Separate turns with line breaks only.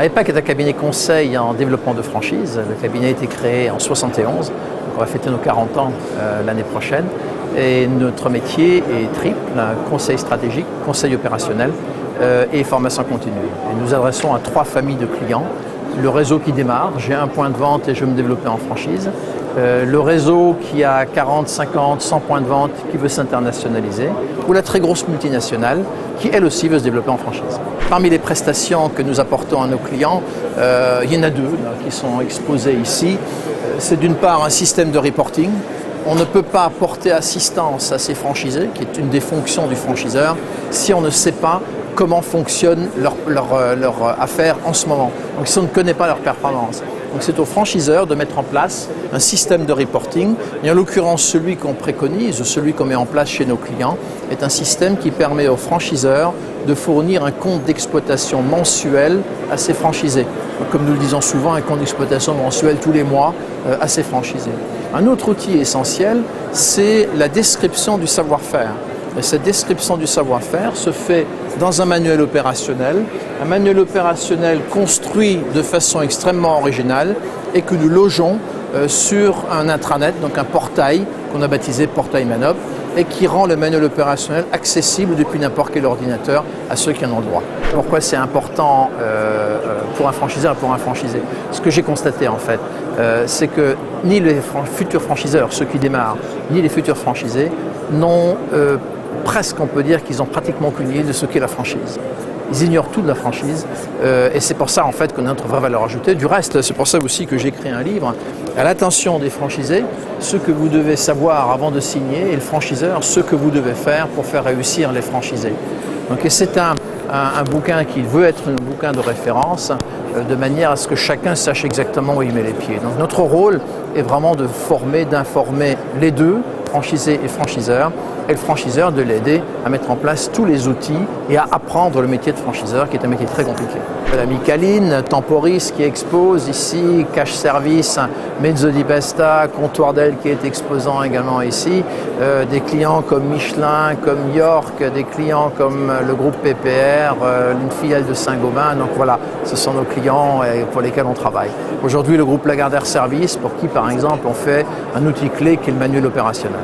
EPAC est un cabinet conseil en développement de franchise. Le cabinet a été créé en 1971, donc on va fêter nos 40 ans l'année prochaine. Et notre métier est triple, conseil stratégique, conseil opérationnel et formation continue. Et nous adressons à 3 familles de clients. Le réseau qui démarre, j'ai un point de vente et je veux me développer en franchise. Le réseau qui a 40, 50, 100 points de vente qui veut s'internationaliser. Ou la très grosse multinationale qui elle aussi veut se développer en franchise. Parmi les prestations que nous apportons à nos clients, il y en a 2 qui sont exposées ici. C'est d'une part un système de reporting. On ne peut pas apporter assistance à ces franchisés, qui est une des fonctions du franchiseur, si on ne sait pas comment fonctionne leur affaire en ce moment. Donc si on ne connaît pas leur performance. Donc c'est aux franchiseurs de mettre en place un système de reporting. Et en l'occurrence, celui qu'on préconise, celui qu'on met en place chez nos clients, est un système qui permet aux franchiseurs de fournir un compte d'exploitation mensuel à ses franchisés. Donc, comme nous le disons souvent, un compte d'exploitation mensuel tous les mois à ses franchisés. Un autre outil essentiel, c'est la description du savoir-faire. Et cette description du savoir-faire se fait dans un manuel opérationnel construit de façon extrêmement originale et que nous logeons sur un intranet, donc un portail qu'on a baptisé Portail Manop et qui rend le manuel opérationnel accessible depuis n'importe quel ordinateur à ceux qui en ont droit. Pourquoi c'est important pour un franchiseur et pour un franchisé? Ce que j'ai constaté en fait, c'est que ni les futurs franchiseurs, ceux qui démarrent, ni les futurs franchisés n'ont presque, on peut dire qu'ils ont pratiquement aucune idée de ce qu'est la franchise. Ils ignorent tout de la franchise et c'est pour ça en fait qu'on a notre vraie valeur ajoutée. Du reste, c'est pour ça aussi que j'ai écrit un livre à l'attention des franchisés, ce que vous devez savoir avant de signer, et le franchiseur, ce que vous devez faire pour faire réussir les franchisés. Donc c'est un bouquin qui veut être un bouquin de référence de manière à ce que chacun sache exactement où il met les pieds. Donc notre rôle est vraiment de former, d'informer les deux, franchisés et franchiseurs, et le franchiseur de l'aider à mettre en place tous les outils et à apprendre le métier de franchiseur qui est un métier très compliqué. La Micaline, Temporis qui expose ici, Cash Service, Mezzo di Pesta, Comptoir d'Aile qui est exposant également ici, des clients comme Michelin, comme York, des clients comme le groupe PPR, une filiale de Saint-Gobain. Donc voilà, ce sont nos clients pour lesquels on travaille. Aujourd'hui, le groupe Lagardère Service, pour qui par exemple on fait un outil clé qui est le manuel opérationnel.